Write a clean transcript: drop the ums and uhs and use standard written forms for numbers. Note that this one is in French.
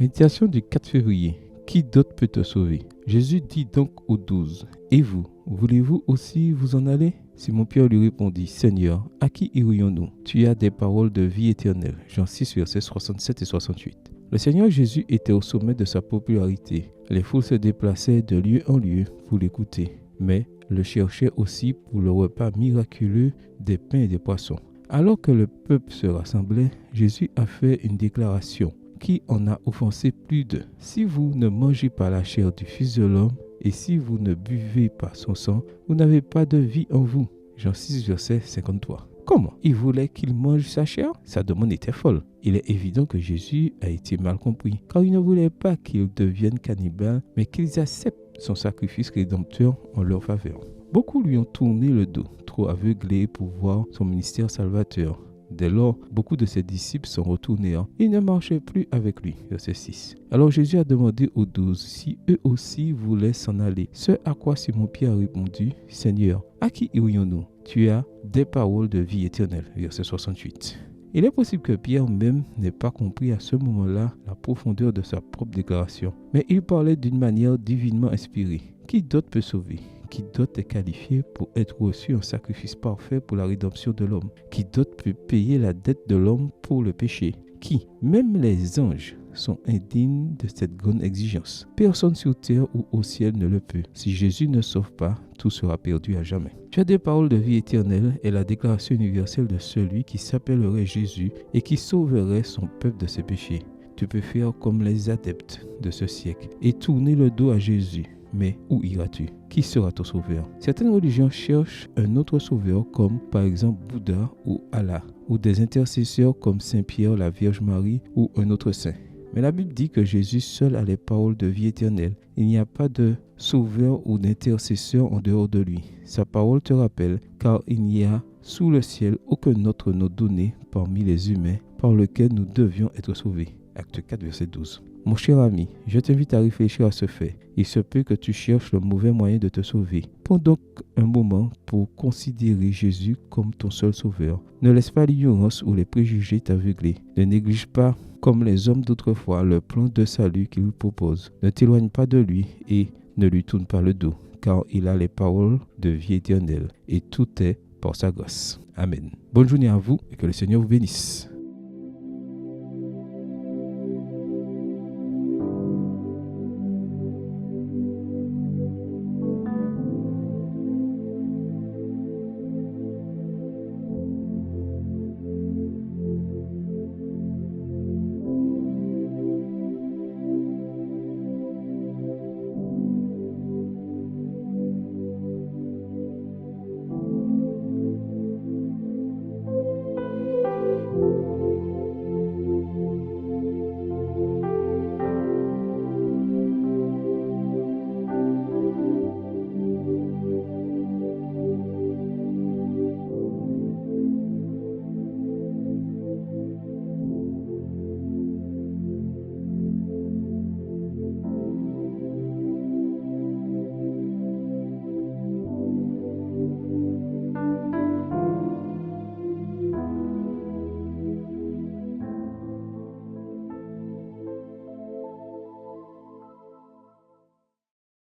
Méditation du 4 février. Qui d'autre peut te sauver? Jésus dit donc aux 12, « Et vous, voulez-vous aussi vous en aller ?» Simon-Pierre lui répondit, « Seigneur, à qui irions-nous? Tu as des paroles de vie éternelle. » Jean 6, versets 67 et 68. Le Seigneur Jésus était au sommet de sa popularité. Les foules se déplaçaient de lieu en lieu pour l'écouter, mais le cherchaient aussi pour le repas miraculeux des pains et des poissons. Alors que le peuple se rassemblait, Jésus a fait une déclaration qui en a offensé plus de. « Si vous ne mangez pas la chair du Fils de l'homme, et si vous ne buvez pas son sang, vous n'avez pas de vie en vous. » Jean 6, verset 53. Comment? Il voulait qu'il mange sa chair? Sa demande était folle. Il est évident que Jésus a été mal compris, car il ne voulait pas qu'ils deviennent cannibales, mais qu'ils acceptent son sacrifice rédempteur en leur faveur. Beaucoup lui ont tourné le dos, trop aveuglés pour voir son ministère salvateur. Dès lors, beaucoup de ses disciples sont retournés. Ils ne marchaient plus avec lui. Verset 6. Alors Jésus a demandé aux 12 si eux aussi voulaient s'en aller. Ce à quoi Simon-Pierre a répondu, « Seigneur, à qui irions-nous? Tu as des paroles de vie éternelle. » Verset 68. Il est possible que Pierre même n'ait pas compris à ce moment-là la profondeur de sa propre déclaration. Mais il parlait d'une manière divinement inspirée. Qui d'autre peut sauver? Qui d'autre est qualifié pour être reçu un sacrifice parfait pour la rédemption de l'homme? Qui d'autre peut payer la dette de l'homme pour le péché? Qui? Même les anges sont indignes de cette grande exigence. Personne sur terre ou au ciel ne le peut. Si Jésus ne sauve pas, tout sera perdu à jamais. Tu as des paroles de vie éternelle et la déclaration universelle de celui qui s'appellerait Jésus et qui sauverait son peuple de ses péchés. Tu peux faire comme les adeptes de ce siècle et tourner le dos à Jésus. Mais où iras-tu? Qui sera ton sauveur? Certaines religions cherchent un autre sauveur comme par exemple Bouddha ou Allah, ou des intercesseurs comme Saint Pierre, la Vierge Marie ou un autre saint. Mais la Bible dit que Jésus seul a les paroles de vie éternelle. Il n'y a pas de sauveur ou d'intercesseur en dehors de lui. Sa parole te rappelle, car il n'y a sous le ciel aucun autre nom donné parmi les humains par lequel nous devions être sauvés. Acte 4, verset 12. Mon cher ami, je t'invite à réfléchir à ce fait. Il se peut que tu cherches le mauvais moyen de te sauver. Prends donc un moment pour considérer Jésus comme ton seul sauveur. Ne laisse pas l'ignorance ou les préjugés t'aveugler. Ne néglige pas, comme les hommes d'autrefois, le plan de salut qu'il propose. Ne t'éloigne pas de lui et ne lui tourne pas le dos, car il a les paroles de vie éternelle et tout est par sa grâce. Amen. Bonne journée à vous et que le Seigneur vous bénisse.